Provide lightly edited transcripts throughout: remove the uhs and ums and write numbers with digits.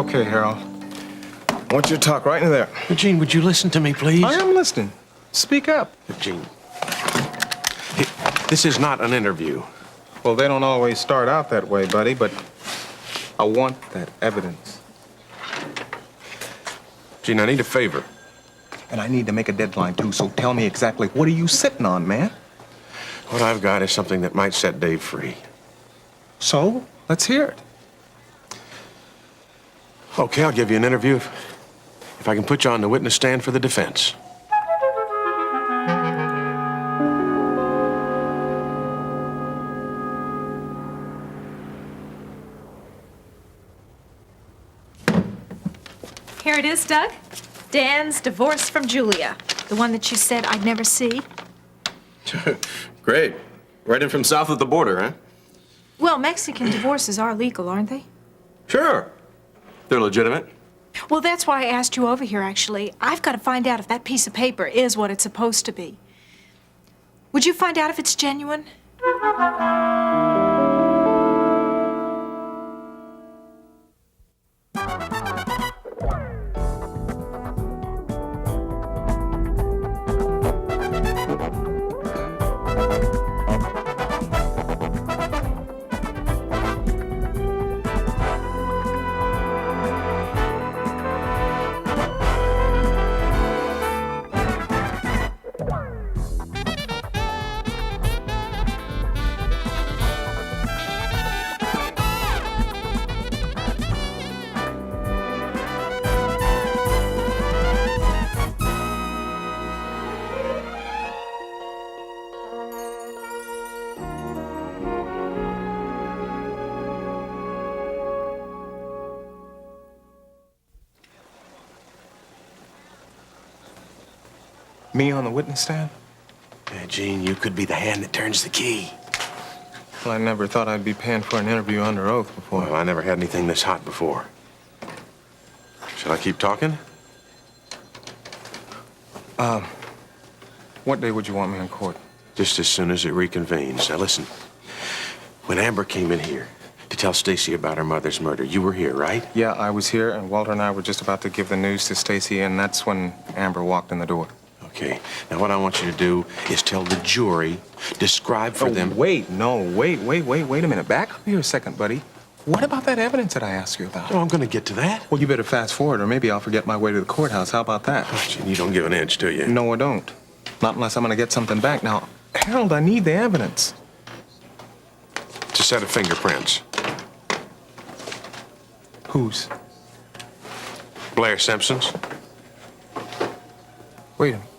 Okay, Harold. I want you to talk right in there. Eugene, would you listen to me, please? I am listening. Speak up. Eugene. Hey, this is not an interview. Well, they don't always start out that way, buddy, but I want that evidence. Gene, I need a favor. And I need to make a deadline, too, so tell me exactly what are you sitting on, man? What I've got is something that might set Dave free. So, let's hear it. Okay, I'll give you an interview if I can put you on the witness stand for the defense. Here it is, Doug. Dan's divorce from Julia. The one that you said I'd never see. Great. Right in from south of the border, huh? Well, Mexican divorces are legal, aren't they? Sure. They're legitimate. Well, that's why I asked you over here, actually. I've got to find out if that piece of paper is what it's supposed to be. Would you find out if it's genuine? Me on the witness stand? Yeah, Gene, you could be the hand that turns the key. Well, I never thought I'd be paying for an interview under oath before. Well, I never had anything this hot before. Shall I keep talking? What day would you want me in court? Just as soon as it reconvenes. Now listen, when Amber came in here to tell Stacy about her mother's murder, you were here, right? Yeah, I was here, and Walter and I were just about to give the news to Stacy, and that's when Amber walked in the door. Okay. Now what I want you to do is tell the jury, describe for them... Wait a minute. Back up here a second, buddy. What about that evidence that I asked you about? Oh, I'm going to get to that. Well, you better fast forward, or maybe I'll forget my way to the courthouse. How about that? Oh, Gene, you don't give an inch, do you? No, I don't. Not unless I'm going to get something back. Now, Harold, I need the evidence. It's a set of fingerprints. Whose? Blair Simpson's. Wait a minute.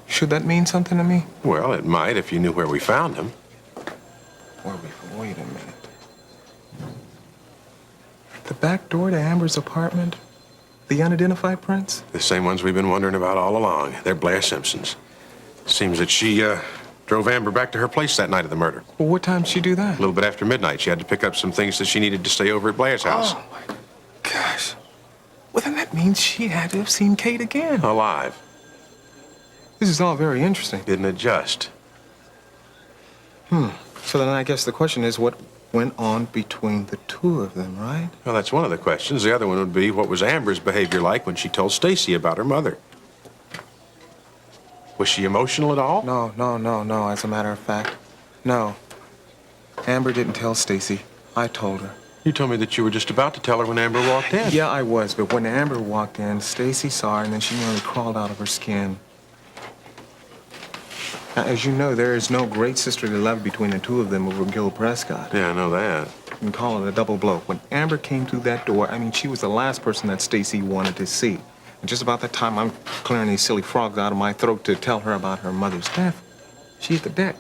Should that mean something to me? Well, it might if you knew where we found them. Wait a minute. The back door to Amber's apartment? The unidentified prints? The same ones we've been wondering about all along. They're Blair Simpson's. Seems that she, drove Amber back to her place that night of the murder. Well, what time did she do that? A little bit after midnight. She had to pick up some things that she needed to stay over at Blair's house. Oh, my gosh. Well, then that means she had to have seen Kate again. Alive. This is all very interesting. Didn't it just? So then I guess the question is what went on between the two of them, right? Well, that's one of the questions. The other one would be, what was Amber's behavior like when she told Stacy about her mother? Was she emotional at all? No. As a matter of fact, no. Amber didn't tell Stacy. I told her. You told me that you were just about to tell her when Amber walked in. Yeah, I was, but when Amber walked in, Stacy saw her, and then she nearly crawled out of her skin. Now, as you know, there is no great sisterly love between the two of them over Gil Prescott. Yeah, I know that. You can call it a double blow. When Amber came through that door, I mean, she was the last person that Stacy wanted to see. And just about that time, I'm clearing these silly frogs out of my throat to tell her about her mother's death. She hit the deck.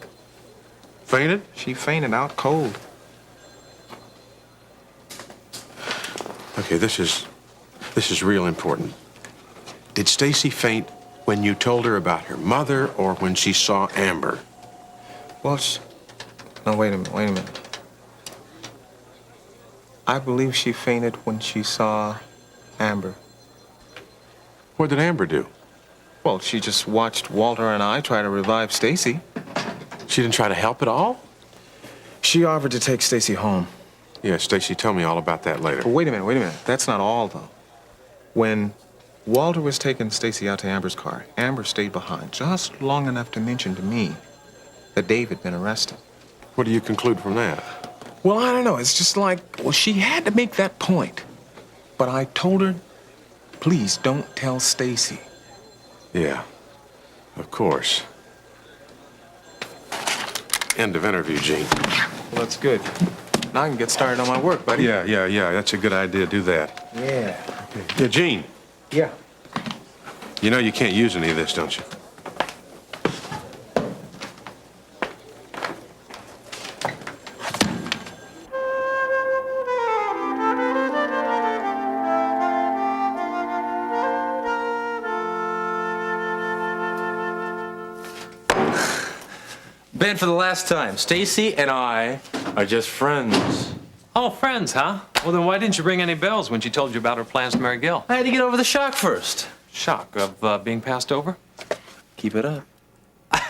Fainted? She fainted out cold. Okay, this is real important. Did Stacy faint when you told her about her mother or when she saw Amber? Well, no, wait a minute. I believe she fainted when she saw Amber. What did Amber do? Well, she just watched Walter and I try to revive Stacy. She didn't try to help at all? She offered to take Stacy home. Yeah, Stacy, tell me all about that later. But wait a minute. That's not all, though. When Walter was taking Stacy out to Amber's car, Amber stayed behind just long enough to mention to me that Dave had been arrested. What do you conclude from that? Well, I don't know. It's just like, well, she had to make that point. But I told her, please don't tell Stacy. Yeah, of course. End of interview, Gene. Well, that's good. Now I can get started on my work, buddy. Yeah. That's a good idea. Do that. Yeah. Yeah, Gene, Yeah. you know you can't use any of this, don't you? Ben, for the last time, Stacy and I are just friends. Oh, friends, huh? Well, then why didn't you ring any bells when she told you about her plans to marry Gil? I had to get over the shock first. Shock of being passed over? Keep it up.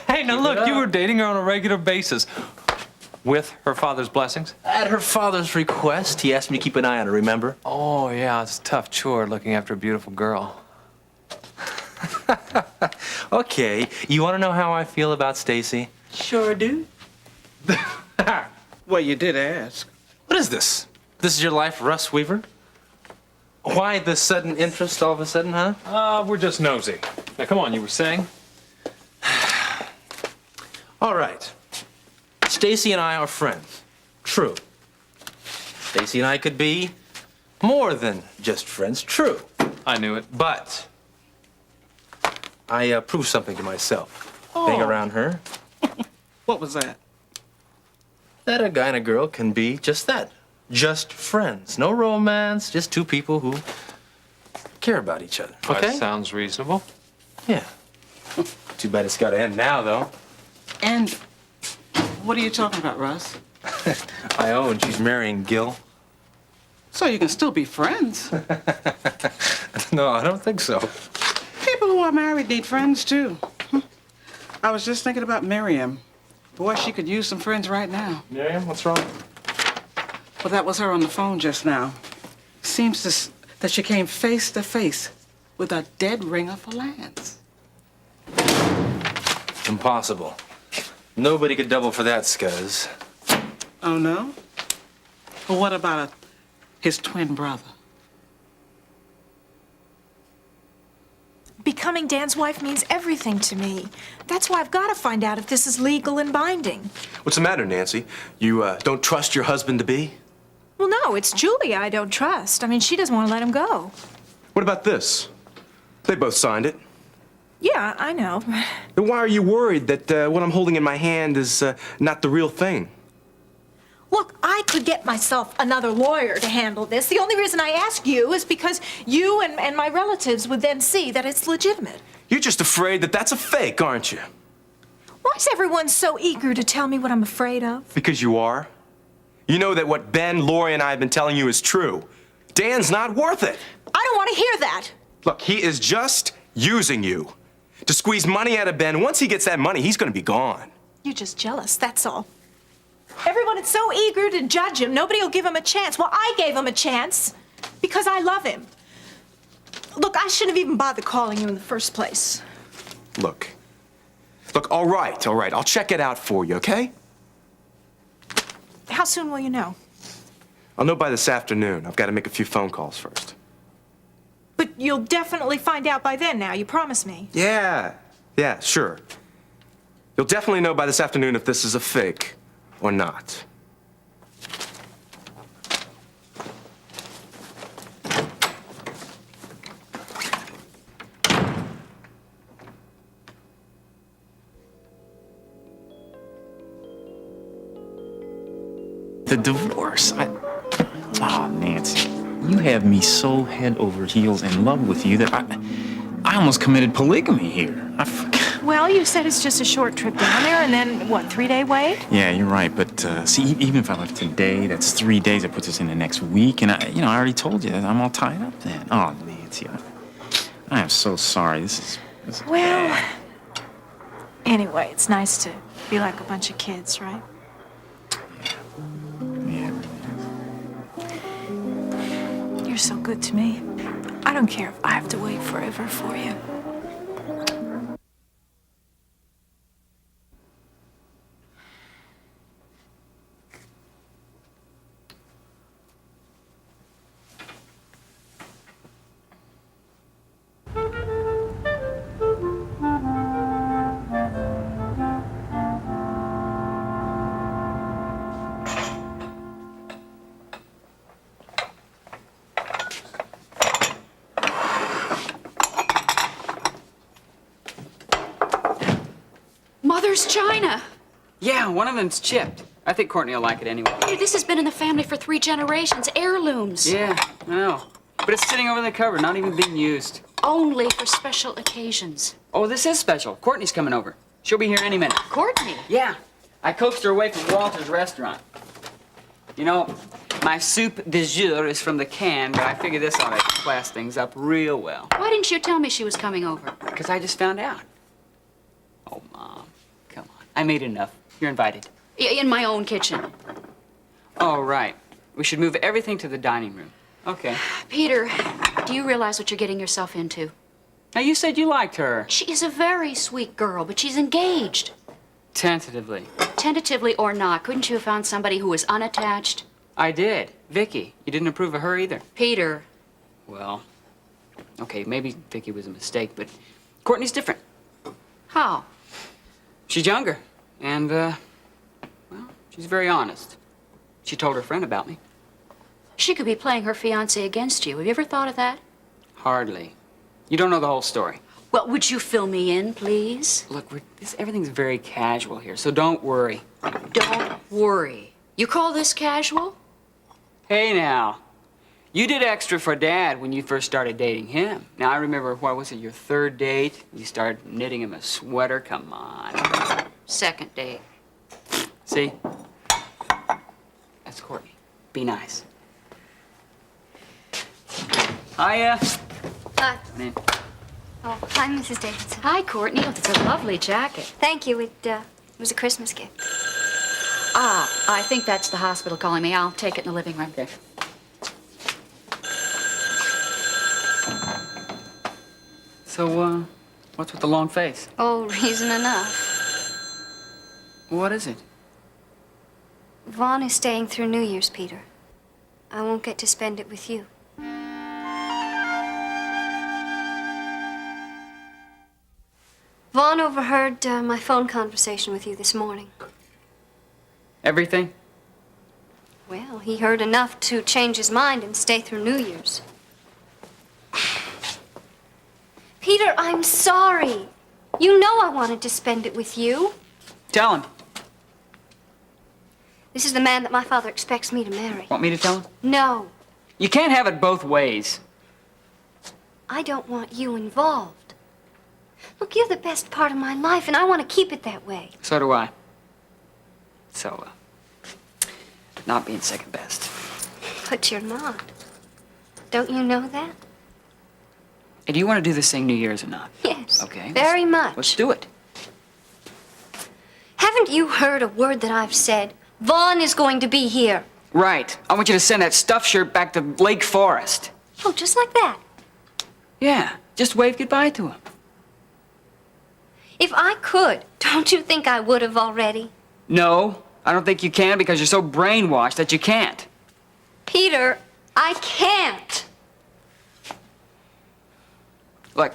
Hey, now Keep look, it you up. were dating her on a regular basis. With her father's blessings? At her father's request, he asked me to keep an eye on her, remember? Oh, yeah, it's a tough chore looking after a beautiful girl. Okay, you want to know how I feel about Stacy? Sure do. Well, you did ask. What is this? This is your life, Russ Weaver? Why the sudden interest all of a sudden, huh? We're just nosy. Now, come on, you were saying? All right. Stacy and I are friends. True. Stacy and I could be more than just friends. True. I knew it. But I proved something to myself. Being around her, What was that? that a guy and a girl can be just that. Just friends. No romance, just two people who care about each other. That Okay? sounds reasonable. Yeah. Too bad it's got to end now, though. And what are you talking about, Russ? I own she's marrying Gil. So you can still be friends. No, I don't think so. People who are married need friends, too. I was just thinking about Miriam. Boy, she could use some friends right now. Miriam, what's wrong? Well, that was her on the phone just now. Seems that she came face to face with a dead ringer for Lance. Impossible. Nobody could double for that, Scuzz. Oh, no? Well, what about his twin brother? Becoming Dan's wife means everything to me. That's why I've got to find out if this is legal and binding. What's the matter, Nancy? You don't trust your husband-to-be? Well, no, it's Julia I don't trust. I mean, she doesn't want to let him go. What about this? They both signed it. Yeah, I know. Then why are you worried that what I'm holding in my hand is not the real thing? Look, I could get myself another lawyer to handle this. The only reason I ask you is because you and my relatives would then see that it's legitimate. You're just afraid that that's a fake, aren't you? Why is everyone so eager to tell me what I'm afraid of? Because you are. You know that what Ben, Lori, and I have been telling you is true. Dan's not worth it. I don't want to hear that. Look, he is just using you to squeeze money out of Ben. Once he gets that money, he's going to be gone. You're just jealous, that's all. Everyone is so eager to judge him. Nobody will give him a chance. Well, I gave him a chance because I love him. Look, I shouldn't have even bothered calling you in the first place. Look, all right. I'll check it out for you, okay? How soon will you know? I'll know by this afternoon. I've got to make a few phone calls first. But you'll definitely find out by then now, you promise me. Yeah, sure. You'll definitely know by this afternoon if this is a fake or not. The divorce. Oh, Nancy, you have me so head over heels in love with you that I almost committed polygamy here. I forgot. Well, you said it's just a short trip down there and then, what, 3-day wait? Yeah, you're right. But see, even if I left today, that's 3 days. That puts us in the next week. And I already told you that I'm all tied up then. Oh, Nancy, I am so sorry. This is Well, bad. anyway, it's nice to be like a bunch of kids, right? Yeah, it really is. You're so good to me. I don't care if I have to wait forever for you. Mother's china. Yeah, one of them's chipped. I think Courtney will like it anyway. Hey, this has been in the family for 3 generations. Heirlooms. Yeah, I know. But it's sitting over the cupboard, not even being used. Only for special occasions. Oh, this is special. Courtney's coming over. She'll be here any minute. Courtney? Yeah. I coaxed her away from Walter's restaurant. You know, my soup de jour is from the can, but I figure this ought to class things up real well. Why didn't you tell me she was coming over? Because I just found out. Oh, Mom, come on. I made enough. You're invited. In my own kitchen. Oh, right. We should move everything to the dining room. Okay. Peter, do you realize what you're getting yourself into? Now, you said you liked her. She is a very sweet girl, but she's engaged. Tentatively. Tentatively or not, couldn't you have found somebody who was unattached? I did. Vicky. You didn't approve of her either. Peter. Well, okay, maybe Vicky was a mistake, but Courtney's different. How? She's younger, and, well, she's very honest. She told her friend about me. She could be playing her fiancé against you. Have you ever thought of that? Hardly. You don't know the whole story. Well, would you fill me in, please? Look, everything's very casual here, so don't worry. Don't worry. You call this casual? Hey, now. You did extra for Dad when you first started dating him. Now, I remember, what was it, your 3rd date? You started knitting him a sweater. Come on. 2nd date. See? That's Courtney. Be nice. Hiya. Hi. Come in. Oh, hi, Mrs. Davidson. Hi, Courtney. Oh, that's a lovely jacket. Thank you. It was a Christmas gift. Ah, I think that's the hospital calling me. I'll take it in the living room. Okay. So, what's with the long face? Oh, reason enough. What is it? Vaughn is staying through New Year's, Peter. I won't get to spend it with you. Vaughn overheard my phone conversation with you this morning. Everything? Well, he heard enough to change his mind and stay through New Year's. Peter, I'm sorry. You know I wanted to spend it with you. Tell him. This is the man that my father expects me to marry. Want me to tell him? No, You can't have it both ways. I don't want you involved. Look, you're the best part of my life, and I want to keep it that way. So do I. So, not being second best. But you're not. Don't you know that? Hey, do you want to do this thing New Year's or not? Yes. Okay. Very much. Let's do it. Haven't you heard a word that I've said? Vaughn is going to be here. Right. I want you to send that stuffed shirt back to Lake Forest. Oh, just like that. Yeah. Just wave goodbye to him. If I could, don't you think I would have already? No, I don't think you can because you're so brainwashed that you can't. Peter, I can't. Look,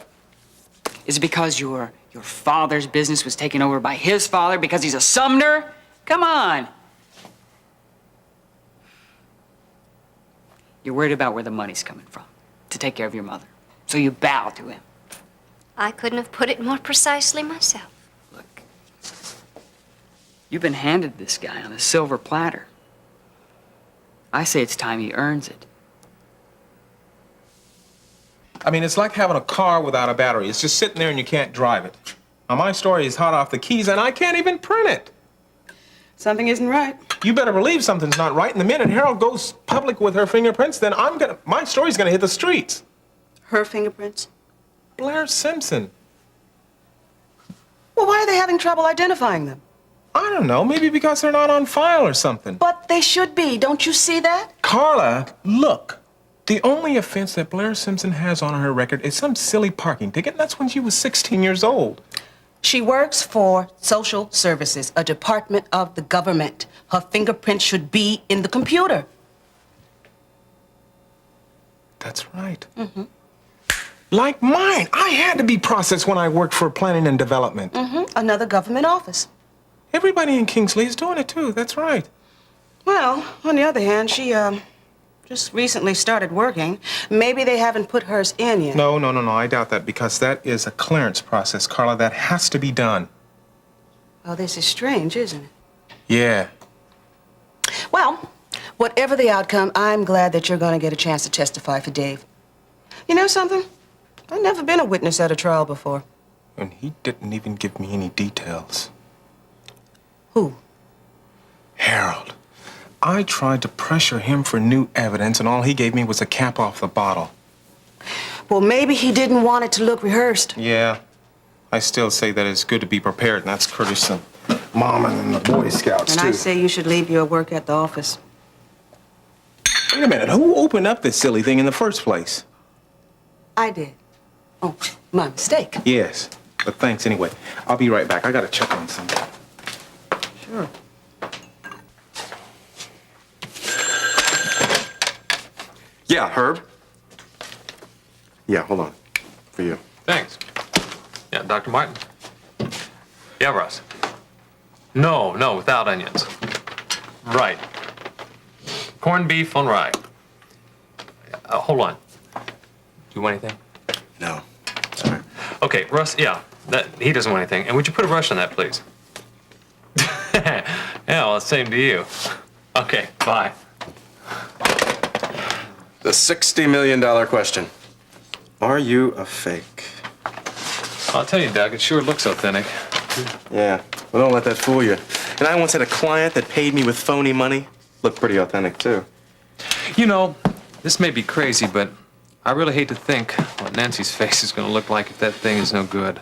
is it because your father's business was taken over by his father because he's a Sumner? Come on. You're worried about where the money's coming from to take care of your mother. So you bow to him. I couldn't have put it more precisely myself. Look, you've been handed this guy on a silver platter. I say it's time he earns it. I mean, it's like having a car without a battery. It's just sitting there and you can't drive it. Now, my story is hot off the keys, and I can't even print it. Something isn't right. You better believe something's not right. And the minute Harold goes public with her fingerprints, then my story's gonna hit the streets. Her fingerprints? Blair Simpson. Well, why are they having trouble identifying them? I don't know. Maybe because they're not on file or something. But they should be. Don't you see that? Carla, look. The only offense that Blair Simpson has on her record is some silly parking ticket, and that's when she was 16 years old. She works for Social Services, a department of the government. Her fingerprint should be in the computer. That's right. Mm-hmm. Like mine. I had to be processed when I worked for planning and development. Mm-hmm. Another government office. Everybody in Kingsley is doing it too. That's right. Well, on the other hand, she just recently started working. Maybe they haven't put hers in yet. No. I doubt that because that is a clearance process, Carla. That has to be done. Oh, this is strange, isn't it? Yeah. Well, whatever the outcome, I'm glad that you're going to get a chance to testify for Dave. You know something? I've never been a witness at a trial before. And he didn't even give me any details. Who? Harold. I tried to pressure him for new evidence, and all he gave me was a cap off the bottle. Well, maybe he didn't want it to look rehearsed. Yeah. I still say that it's good to be prepared, and that's courtesy of Mama and the Boy Scouts, And too. I say you should leave your work at the office. Wait a minute. Who opened up this silly thing in the first place? I did. Oh, my mistake. Yes. But thanks anyway. I'll be right back. I gotta check on something. Sure. Yeah, Herb? Yeah, hold on. For you. Thanks. Yeah, Dr. Martin. Yeah, Russ. No, without onions. Right. Corned beef on rye. Hold on. Do you want anything? No. Sorry. Okay, Russ, yeah, he doesn't want anything. And would you put a rush on that, please? Yeah, well, same to you. Okay, bye. The $60 million question. Are you a fake? I'll tell you, Doug, it sure looks authentic. Yeah. Well, don't let that fool you. And I once had a client that paid me with phony money. Looked pretty authentic, too. You know, this may be crazy, but I really hate to think what Nancy's face is going to look like if that thing is no good.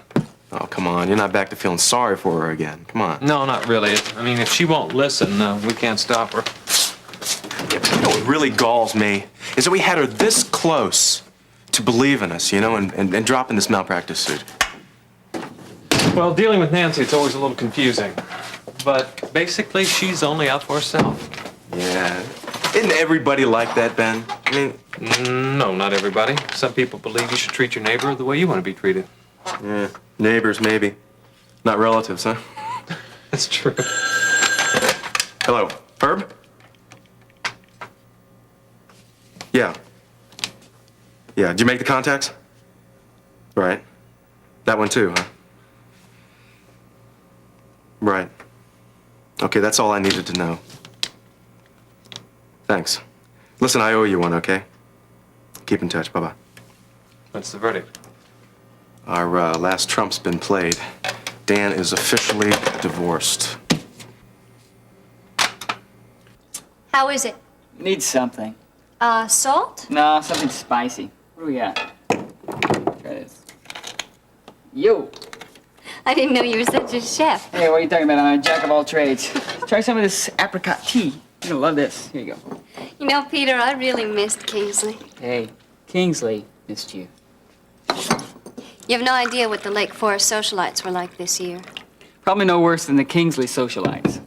Oh, come on. You're not back to feeling sorry for her again. Come on. No, not really. I mean, if she won't listen, we can't stop her. Yeah, but you know what really galls me? Is that we had her this close to believe in us, you know, and dropping this malpractice suit. Well, dealing with Nancy, it's always a little confusing. But basically, she's only out for herself. Yeah. Isn't everybody like that, Ben? I mean... No, not everybody. Some people believe you should treat your neighbor the way you want to be treated. Yeah, neighbors, maybe. Not relatives, huh? That's true. Hello, Herb? Yeah. Yeah, did you make the contacts? Right. That one too, huh? Right. Okay, that's all I needed to know. Thanks. Listen, I owe you one, okay? Keep in touch. Bye-bye. What's the verdict? Our last trump's been played. Dan is officially divorced. How is it? Need something. Salt? No, something spicy. What do we got? Try this. Yo. I didn't know you were such a chef. Hey, what are you talking about? I'm a jack of all trades. Try some of this apricot tea. You're gonna love this. Here you go. You know, Peter, I really missed Kingsley. Hey, Kingsley missed you. You have no idea what the Lake Forest socialites were like this year. Probably no worse than the Kingsley socialites.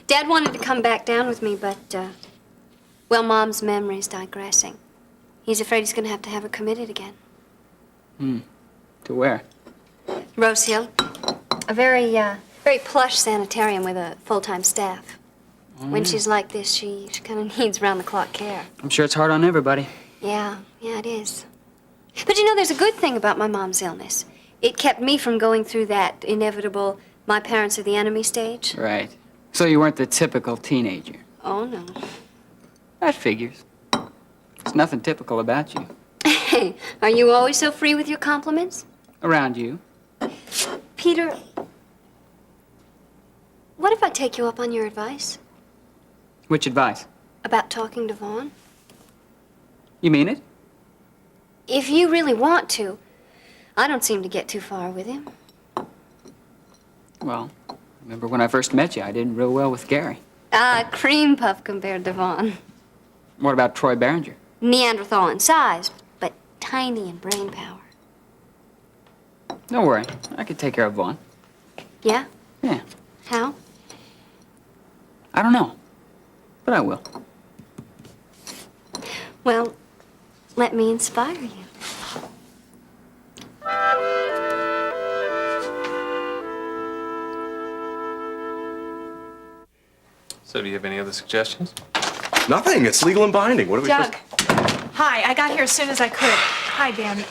Dad wanted to come back down with me, but, well, Mom's memory's digressing. He's afraid he's going to have her committed again. To where? Rose Hill. A very plush sanitarium with a full-time staff. When she's like this, she kind of needs round-the-clock care. I'm sure it's hard on everybody. Yeah, it is. But you know, there's a good thing about my mom's illness. It kept me from going through that inevitable my parents are the enemy stage. Right. So you weren't the typical teenager. Oh, no. That figures. There's nothing typical about you. Hey, are you always so free with your compliments? Around you. Peter, what if I take you up on your advice Which advice? about talking to Vaughn? You mean it? If you really want to, I don't seem to get too far with him. Well, remember when I first met you, I did real well with Gary. Cream puff compared to Vaughn. What about Troy Behringer? Neanderthal in size, but tiny in brain power. Don't worry, I can take care of Vaughn. Yeah? Yeah. How? I don't know, but I will. Well, let me inspire you. So do you have any other suggestions? Nothing. It's legal and binding. What are we Doug. supposed Hi, I got here as soon as I could. Hi, Ben.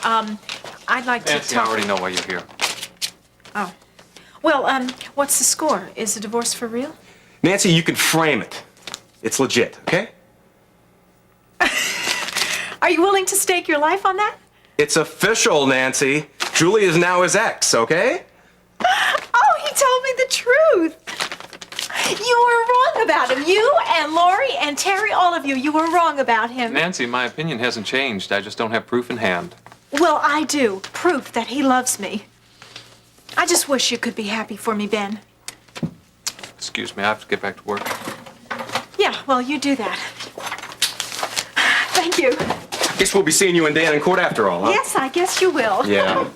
I'd like to Nancy, I talk. already know why you're here. Oh. Well, what's the score? Is the divorce for real? Nancy, you can frame it. It's legit, okay? Are you willing to stake your life on that? It's official, Nancy. Julie is now his ex, okay? Oh, he told me the truth. You were wrong about him. You and Lori and Terry, all of you, you were wrong about him. Nancy, my opinion hasn't changed. I just don't have proof in hand. Well, I do. Proof that he loves me. I just wish you could be happy for me, Ben. Excuse me, I have to get back to work. Yeah, well, you do that. Thank you. Guess we'll be seeing you and Dan in court after all, huh? Yes, I guess you will. Yeah.